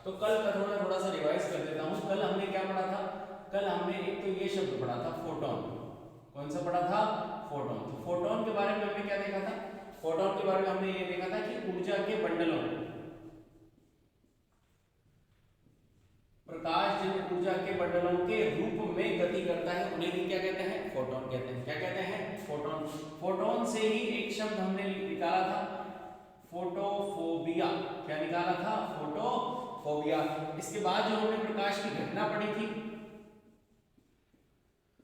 तो कल का थोड़ा सा रिवाइज कर देता हूँ। कल हमने क्या पढ़ा था? कल हमने एक तो ये शब्द पढ़ा था फोटोन। कौन सा पढ़ा था? फोटोन। तो फोटोन के बारे में हमने क्या देखा था? फोटोन के बारे में हमने ये देखा था कि ऊर्जा के बंडलों, प्रकाश जिन ऊर्जा के बंडलों के रूप में गति करता है उन्हें भी क्या कहते हैं? फोटोन कहते हैं। क्या कहते हैं? फोटोन। फोटोन से ही एक शब्द हमने निकाला था, फोटोफोबिया। क्या निकाला था? फोटोफोबिया। इसके बाद जो हमने प्रकाश की घटना पढ़ी थी,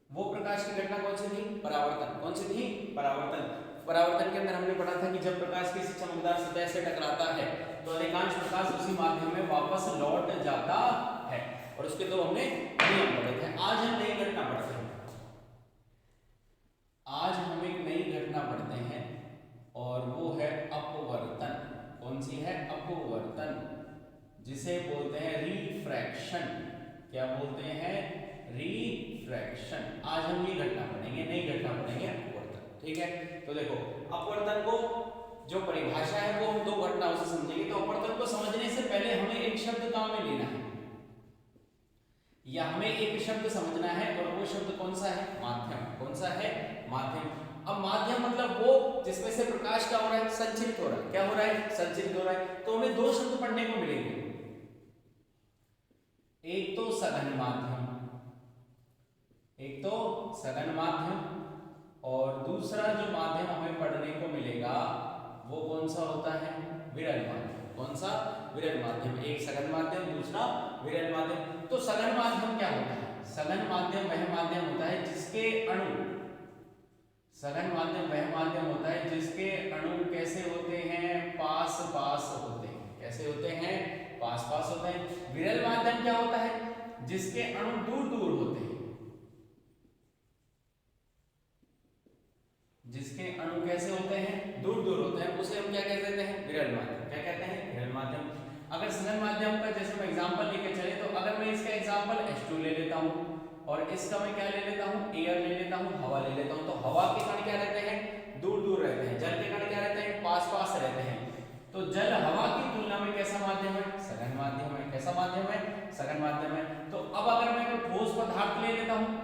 वो प्रकाश की घटना कौन सी थी? परावर्तन। कौन सी थी? परावर्तन। परावर्तन के अंदर हमने पढ़ा था कि जब प्रकाश किसी चमकदार सतह से टकराता है तो अधिकांश प्रकाश उसी माध्यम में वापस लौट जाता है। और उसके दो हमने नियम पढ़े थे। आज हम नई घटना पढ़ते हैं। आज हम एक नई घटना पढ़ते हैं और वो है अपवर्तन। कौन सी है? अपवर्तन, जिसे बोलते हैं रिफ्रैक्शन। क्या बोलते हैं? रिफ्रैक्शन। आज हम ये घटना पढ़ेंगे, नई घटना पढ़ेंगे, अपवर्तन। ठीक है, तो देखो अपवर्तन को जो परिभाषा है वो हम दो घटनाओं से समझेंगे। तो अपवर्तन को समझने से पहले हमें एक शब्द काम में लेना है, या हमें एक शब्द समझना है, और वो शब्द कौन सा है? माध्यम। कौन सा है? माध्यम। अब माध्यम मतलब वो जिसमें से प्रकाश क्या हो रहा है? संचरित हो रहा है। क्या हो रहा है? संचरित हो रहा है। तो हमें दो शब्द पढ़ने को मिलेंगे, एक तो सघन माध्यम, एक तो सघन माध्यम, और दूसरा जो माध्यम हमें पढ़ने को मिलेगा वो कौन सा होता है? विरल माध्यम। कौन सा? विरल माध्यम। एक सघन माध्यम, दूसरा विरल माध्यम। तो सघन माध्यम क्या होता है? सघन माध्यम वह माध्यम होता है जिसके अणु, सघन माध्यम वह माध्यम होता है जिसके अणु कैसे होते हैं? पास पास होते हैं। कैसे होते हैं? पास पास होते हैं। विरल माध्यम क्या होता है? जिसके अणु दूर दूर होते हैं। जिसके अणु कैसे होते हैं? दूर दूर होते हैं, उसे हम क्या कह देते हैं? विरल माध्यम। क्या कहते हैं? विरल माध्यम। अगर सघन माध्यम का जैसे मैं एग्जांपल लेके चले, तो अगर मैं इसका एग्जांपल H2 ले लेता हूं और इसका मैं क्या ले लेता हूं? एयर ले लेता हूं, हवा ले लेता हूं। तो हवा के कण क्या रहते हैं? दूर दूर रहते हैं। जल के कण क्या रहते हैं? पास पास रहते हैं। तो जल हवा की तुलना में कैसा माध्यम है? सघन माध्यम है। कैसा माध्यम है? सघन माध्यम है। तो अब अगर मैं कोई ठोस पदार्थ ले लेता हूं,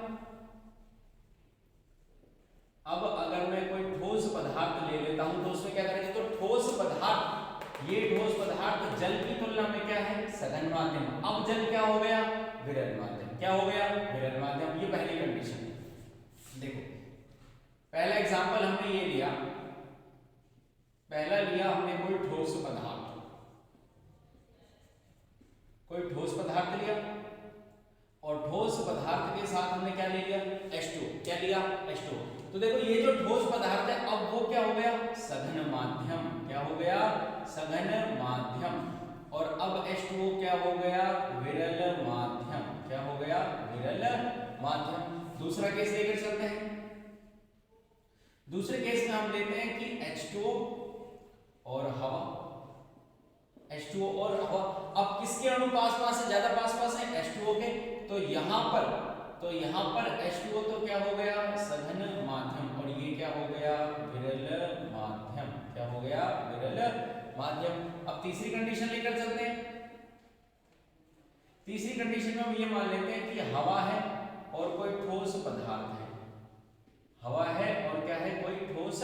अब अगर मैं कोई ठोस पदार्थ ले लेता हूं तो उसमें क्या करेंगे? तो ठोस पदार्थ, ये ठोस पदार्थ जल की तुलना में क्या है? सघन माध्यम। अब जल क्या हो गया? विरल माध्यम। क्या हो गया? विरल माध्यम। ये पहली कंडीशन है। देखो पहला एग्जांपल हमने ये लिया, पहला लिया हमने कोई ठोस पदार्थ, कोई ठोस पदार्थ लिया, और ठोस पदार्थ के साथ हमने क्या ले लिया? H2। क्या लिया? H2। तो देखो ये जो ठोस पदार्थ है अब वो क्या हो गया? सघन माध्यम। क्या हो गया? सघन माध्यम। और अब H2O क्या हो गया? विरल माध्यम। क्या हो गया? विरल माध्यम। दूसरा केस लेकर चलते हैं। दूसरे केस में हम लेते हैं कि H2O और हवा, H2O और हवा। अब किसके अणु पास पास है? ज्यादा पास पास है H2O के। तो यहां पर H2O तो क्या हो गया? सघन माध्यम, और ये क्या हो गया? विरल माध्यम। क्या हो गया? विरल माध्यम। अब तीसरी कंडीशन लेकर चलते हैं। तीसरी कंडीशन में हम ये मान लेते हैं कि हवा है और कोई ठोस पदार्थ है। हवा है और क्या है? कोई ठोस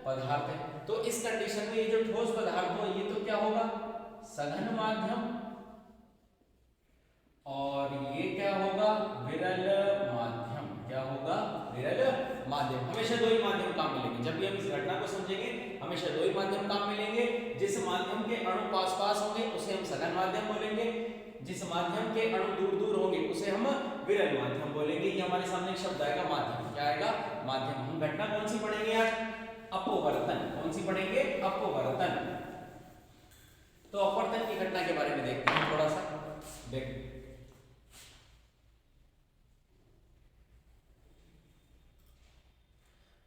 पदार्थ है। तो इस कंडीशन में ये जो ठोस पदार्थ हो ये तो क्या होगा? सघन माध्यम, और ये क्या होगा? विरल माध्यम। क्या होगा? विरल माध्यम। हमेशा दो ही माध्यम काम मिलेंगे। जब भी हम इस घटना को समझेंगे हमेशा दो ही माध्यम काम मिलेंगे। जिस माध्यम के अणु पास पास होंगे उसे हम सघन माध्यम बोलेंगे, जिस माध्यम के अणु दूर दूर होंगे उसे हम विरल माध्यम बोलेंगे। ये हमारे सामने एक शब्द आएगा माध्यम। क्या आएगा? माध्यम। हम घटना कौन सी पढ़ेंगे आज? अपवर्तन। कौन सी पढ़ेंगे? अपवर्तन। तो अपवर्तन की घटना के बारे में देखते हैं थोड़ा सा। देखो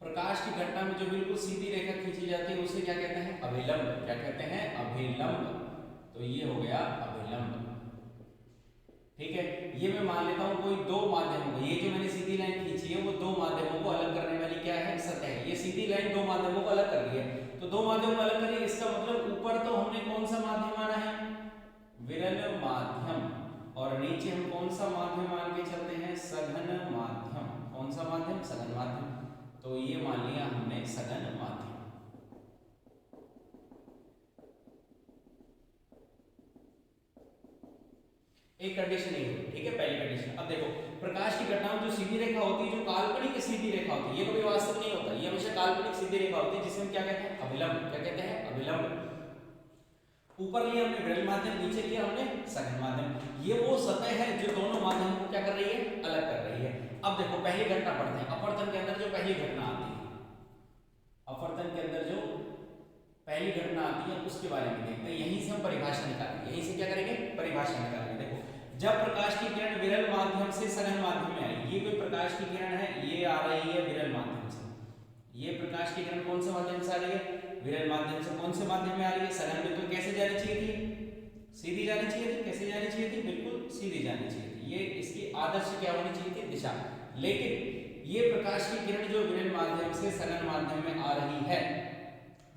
प्रकाश की घटना में जो बिल्कुल सीधी रेखा खींची जाती है उसे क्या कहते हैं? अभिलंब। क्या कहते हैं? अभिलंब। तो ये हो गया अभिलंब। ठीक है, ये मैं मान लेता हूं कोई दो माध्यम होंगे। ये जो मैंने सीधी लाइन खींची है वो दो माध्यमों को अलग करने वाली क्या है? सतह है। ये सीधी लाइन दो माध्यमों को अलग कर रही है। तो दो माध्यमों को अलग करिए, इसका मतलब ऊपर तो हमने कौन सा माध्यम माना है? विरल माध्यम, और नीचे हम कौन सा माध्यम मान के चलते हैं? सघन माध्यम। कौन सा माध्यम? सघन माध्यम। तो ये मान लिया हमने सघन माध्यम। एक कंडीशन ये हुई, ठीक है, पहली कंडीशन। अब देखो, प्रकाश की घटनाओं जो सीधी रेखा होती है, जो काल्पनिक सीधी रेखा होती है, ये कभी वास्तव नहीं होता, ये हमेशा काल्पनिक सीधी रेखा होती है, जिसे हम क्या कहते हैं? अभिलंब। क्या कहते हैं? अभिलंब। ऊपर लिया हमने विरल माध्यम, नीचे लिया हमने सघन माध्यम। ये वो सतह है जो दोनों माध्यम को क्या कर रही है? अलग कर रही है। अब देखो पहली घटना पढ़ते हैं। अपवर्तन के अंदर जो पहली घटना आती है, अपवर्तन के अंदर जो पहली घटना आती है उसके बारे में देखते हैं। यहीं से हम परिभाषा निकालेंगे। यहीं से क्या करेंगे? परिभाषा निकालेंगे। देखो, जब प्रकाश की किरण विरल माध्यम से सघन माध्यम में आई, ये कोई प्रकाश की किरण है, ये आ रही है विरल माध्यम से। ये प्रकाश की किरण कौन से माध्यम से आ रही है? विरल माध्यम से। कौन से माध्यम में आ रही है? सघन में। तो कैसे जानी चाहिए थी? सीधी जानी चाहिए थी। कैसे जानी चाहिए थी? बिल्कुल सीधी जानी चाहिए थी। ये इसकी आदर्श क्या होनी चाहिए थी? दिशा। लेकिन ये प्रकाश की किरण जो विरल माध्यम से सघन माध्यम में आ रही है,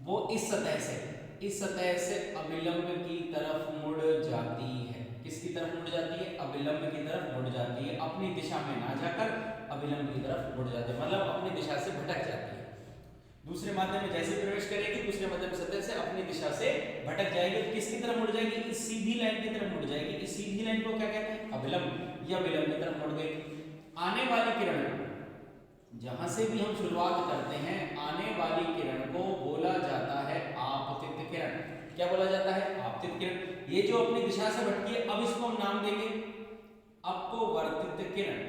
वो इस सतह से अभिलंब की तरफ मुड़ जाती है। किसकी तरफ मुड़ जाती है? अभिलंब की तरफ मुड़ जाती है। अपनी दिशा में ना जाकर अभिलंब की तरफ मुड़ जाती है, मतलब अपनी दिशा से भटक जाती है। दूसरे माध्यम में जैसे प्रवेश करेगी, दूसरे माध्यम सतह से अपनी दिशा से भटक जाएगी। तो किसकी तरफ मुड़ जाएगी? इस सीधी लाइन की तरफ मुड़ जाएगी। इस सीधी लाइन को क्या कहते हैं? अभिलंब। या अभिलंब की तरफ मुड़ गई। आने वाली किरण, जहां से भी हम शुरुआत करते हैं, आने वाली किरण को बोला जाता है आपतित किरण। क्या बोला जाता है? आपतित किरण। ये जो अपनी दिशा से भटकी है, अब इसको हम नाम देंगे अपवर्तित किरण।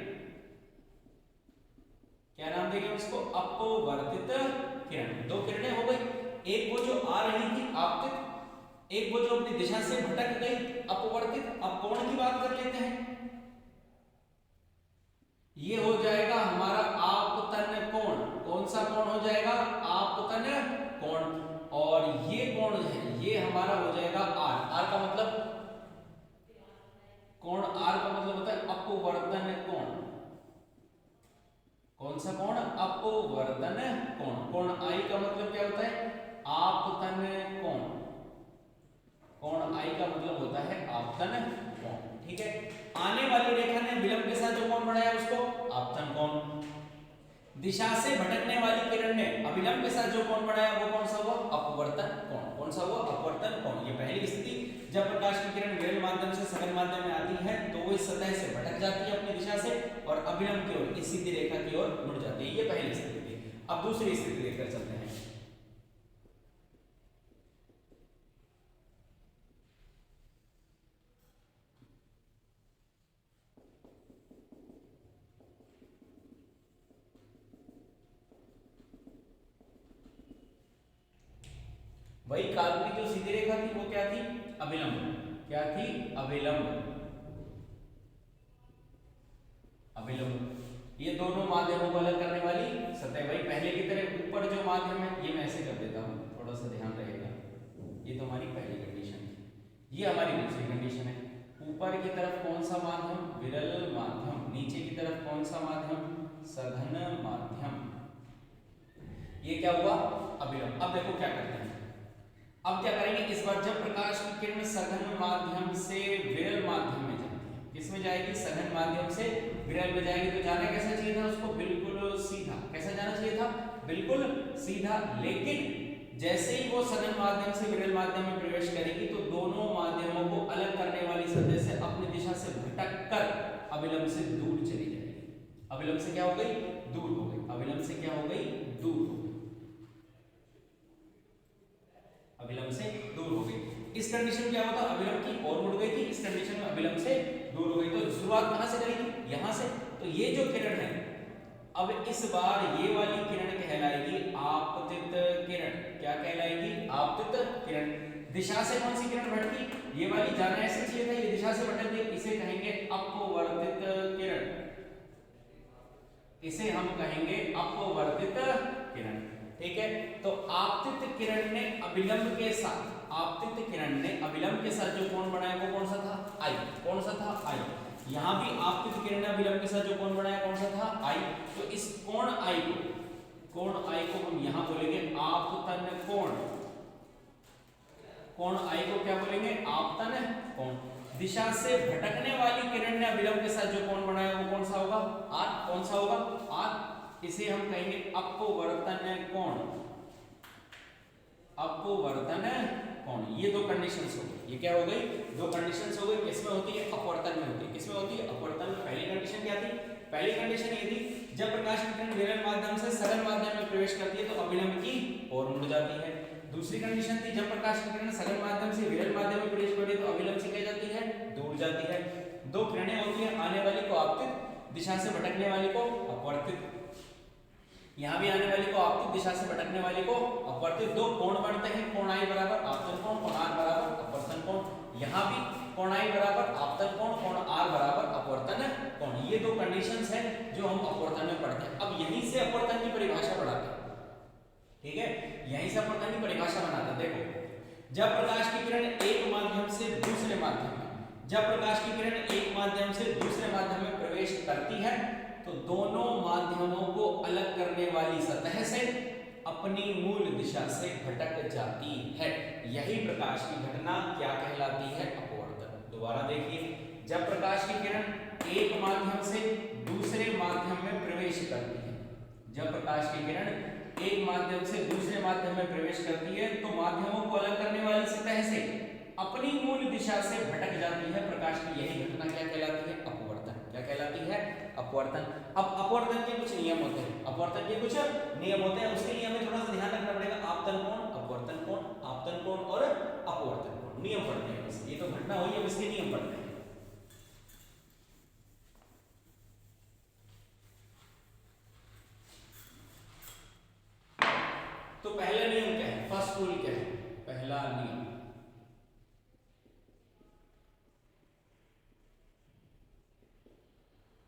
क्या नाम देंगे इसको? अपवर्तित किरण। दो किरणें हो गई, एक वो जो आ रही थी आपतित, एक वो जो अपनी दिशा से भटक गई अपवर्तित। अब कोण की बात कर लेते हैं। ये हो जाएगा हमारा आपतन कोण। कौन सा कोण हो जाएगा? आपतन कोण। और ये कोण है, ये हमारा हो जाएगा आर। आर का मतलब कोण, आर का मतलब होता है अपवर्तन कोण। कौन सा कोण? अपवर्तन कोण। कोण आई का मतलब क्या होता है? आपतन कोण। कोण आई का मतलब होता है आपतन कोण, ठीक है। आने वाली रेखा ने विलंब के साथ जो कोण बनाया उसको आपतन कोण। दिशा से भटकने वाली किरण ने अभिलंब के साथ जो कोण बनाया वो कौन सा हुआ? अपवर्तन कोण। कौन सा हुआ? अपवर्तन कोण। ये पहली स्थिति। जब प्रकाश की किरण विरल माध्यम से सघन माध्यम में आती है, तो वो इस सतह से भटक जाती है अपनी दिशा से और अभिलंब की ओर, इस सीधी रेखा की ओर मुड़ जाती है। ये पहली स्थिति थी। अब दूसरी स्थिति देखकर चलते हैं। वही काल्पनिक जो सीधी रेखा थी वो क्या थी? अभिलंब। क्या थी? अभिलंब। अभिलंब। ये दोनों माध्यमों को अलग करने वाली सतह। वही पहले की तरह ऊपर जो माध्यम है, ये मैं ऐसे कर देता हूँ, थोड़ा सा ध्यान रहेगा। ये तो हमारी पहली कंडीशन थी। ये हमारी दूसरी कंडीशन है। ऊपर की तरफ कौन सा माध्यम? विरल माध्यम। नीचे की तरफ कौन सा माध्यम? सघन माध्यम। ये क्या हुआ? अभिलंब। अब देखो क्या करते हैं। अब क्या करेंगे? इस बार जब प्रकाश की किरण सघन माध्यम से विरल माध्यम में जाती है, किसमें जाएगी? सघन माध्यम से विरल में जाएगी। तो जाना कैसा चाहिए था उसको? बिल्कुल सीधा। कैसा जाना चाहिए था? बिल्कुल सीधा। लेकिन जैसे ही वो सघन माध्यम से विरल माध्यम में प्रवेश करेगी, तो दोनों माध्यमों को अलग करने वाली सतह से अपनी दिशा से भटक कर अभिलंब से दूर चली जाएगी। अभिलंब से क्या हो गई? दूर हो गई। अभिलंब से क्या हो गई? दूर हो गई। अभिलंब से दूर हो गई। इस कंडीशन में क्या होता? अभिलंब की ओर मुड़ गई थी, इस कंडीशन में अभिलंब से दूर हो गई। तो शुरुआत कहां से करेगी? यहां से। तो ये जो किरण है, अब इस बार ये वाली किरण कहलाएगी आपतित किरण। क्या कहलाएगी? आपतित किरण। दिशा से कौन सी किरण भटकी? ये वाली। जाना ऐसे चाहिए था, ये दिशा से भटक गई, इसे कहेंगे अपवर्तित किरण। इसे हम कहेंगे अपवर्तित किरण, ठीक है। तो आपतित किरण ने अभिलंब के साथ, आपतित किरण ने अभिलंब के साथ जो कोण बनाया वो कौन सा था? आई। कौन सा था? आई। यहां भी आपतित किरण ने अभिलंब के साथ जो कोण बनाया कौन सा था? आई। तो इस कोण आई को हम यहां बोलेंगे आपतन कोण। कोण आई को क्या बोलेंगे? आपतन कोण। दिशा से भटकने वाली किरण ने अभिलंब के साथ जो कोण बनाया वो कौन सा होगा, आर। कौन सा होगा, आर। इसे हम कहेंगे अपवर्तन कोण, अपवर्तन कोण। ये दो कंडीशंस हो गई। ये क्या हो गई, दो कंडीशंस हो गई। किसमें होती है, अपवर्तन में होती है। किसमें होती है, अपवर्तन में। पहली कंडीशन क्या थी, पहली कंडीशन ये थी जब प्रकाश की किरण विरल माध्यम से सरल माध्यम में प्रवेश करती है तो अभिलंब की ओर मुड़ जाती है। दूसरी कंडीशन थी जब प्रकाश की किरण सरल माध्यम से विरल माध्यम में प्रवेश करती है तो अभिलंब से क्या जाती है, दूर जाती है। दो किरणें होती है, आने वाली को आपतित, दिशा से भटकने वाली को अपवर्तित। यहाँ भी आने वाली को आपतित, दिशा से भटकने वाली को अपवर्तित। दो कोण बनते हैं, कोण आई बराबर आपतन कोण, कोण आर बराबर अपवर्तन कोण। यहाँ भी कोण आई बराबर आपतन कोण, कोण आर बराबर अपवर्तन कोण। ये दो कंडीशंस हैं जो हम अपवर्तन में पढ़ते हैं। अब यहीं से अपवर्तन की परिभाषा पढ़ाते हैं, ठीक है, यहीं से अपवर्तन की परिभाषा बनाते हैं। देखो, जब प्रकाश की किरण एक माध्यम से दूसरे माध्यम में, जब प्रकाश की किरण एक माध्यम से दूसरे माध्यम में प्रवेश करती है तो दोनों माध्यमों को अलग करने वाली सतह से अपनी मूल दिशा से भटक जाती है। यही प्रकाश की घटना क्या कहलाती है, अपवर्तन। दोबारा देखिए, जब प्रकाश की किरण एक माध्यम से दूसरे माध्यम में प्रवेश करती है, जब प्रकाश की किरण एक माध्यम से दूसरे माध्यम में प्रवेश करती है तो माध्यमों को अलग करने वाली सतह से अपनी मूल दिशा से भटक जाती है। प्रकाश की यही घटना क्या कहलाती है, अपवर्तन। क्या कहलाती है, अपवर्तन। अब अपवर्तन के कुछ नियम होते हैं, अपवर्तन के कुछ नियम होते हैं, उसके लिए हमें थोड़ा सा ध्यान रखना पड़ेगा। आपतन कोण, अपवर्तन कोण, आपतन कोण और अपवर्तन कोण, नियम पढ़ते हैं बस। ये तो घटना हुई है, इसके नियम पढ़ते हैं। तो पहला नियम क्या है, फर्स्ट रूल क्या है, पहला नियम,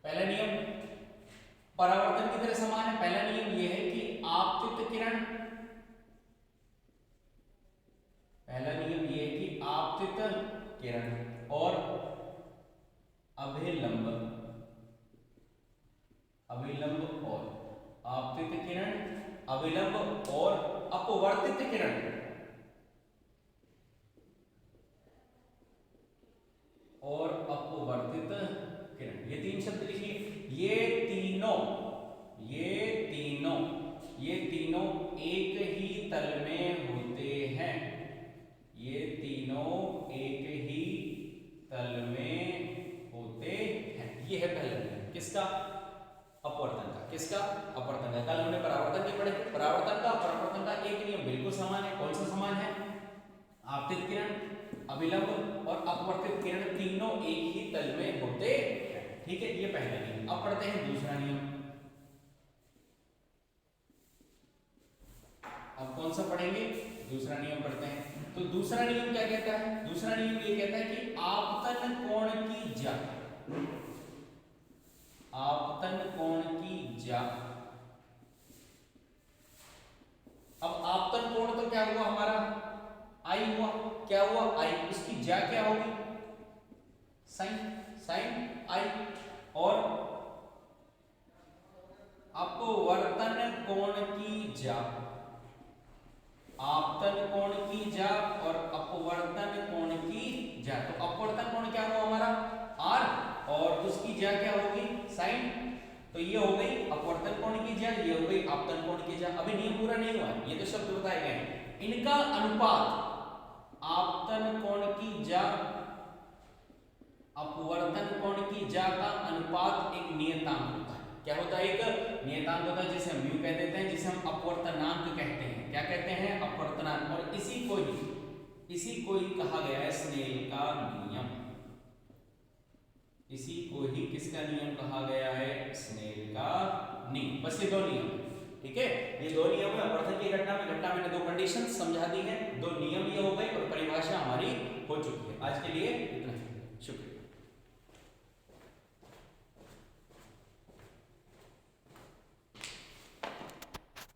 पहला नियम परावर्तन की तरह समान है। पहला नियम यह है कि आपतित किरण, पहला नियम यह है कि आपतित किरण और अभिलंब, अभिलंब और आपतित किरण, अभिलंब और अपवर्तित किरण, और अपवर्तित किरण, ये तीन शब्द लिखिए। ये तीनों एक ही तल में होते हैं, ये तीनों एक ही तल में होते हैं। ये है पहला नियम, किसका, अपवर्तन का। किसका, अपवर्तन का। कल हमने परावर्तन के पढ़े, परावर्तन का परावर्तन का एक नियम बिल्कुल समान है। कौन सा समान है, आपतित किरण, अभिलंब और अपवर्तित किरण तीनों एक ही तल में होते हैं, ठीक है। ये पहला नियम। अब पढ़ते हैं दूसरा नियम। अब कौन सा पढ़ेंगे, दूसरा नियम पढ़ते हैं। तो दूसरा नियम क्या कहता है, दूसरा नियम ये कहता है कि आपतन कोण की ज्या, आपतन कोण की ज्या। अब आपतन कोण तो क्या हुआ हमारा, आई हुआ, क्या हुआ, आई। उसकी ज्या क्या होगी, साइन, साइन आई। और अपवर्तन कोण की ज्या, आपतन कोण की ज्या और अपवर्तन कोण की ज्या। तो अपवर्तन कोण क्या हुआ हमारा, आर, और उसकी ज्या क्या होगी, साइन। तो ये हो गई अपवर्तन कोण की ज्या, ये हो गई आपतन कोण की ज्या। अभी नियम पूरा नहीं हुआ, ये तो शब्द बताए गए हैं। इनका अनुपात, आपतन कोण की ज्या अपवर्तन कोण की ज्या का अनुपात एक नियतांक होता है। क्या होता है, एक नियतांक होता है जिसे हम म्यू कह देते हैं, जिसे हम अपवर्तनांक कहते हैं। क्या कहते हैं, अपवर्तनांक। और इसी को ही कहा गया है स्नेल का नियम। इसी को ही किसका नियम कहा गया है, स्नेल का नियम। बस ये दो नियम, ठीक है, ये दो नियम है अपवर्तन की घटना में। घटना मैंने दो कंडीशन समझा दी है, दो नियम ये हो गए और परिभाषा हमारी हो चुकी है। आज के लिए इतना ही, शुक्रिया।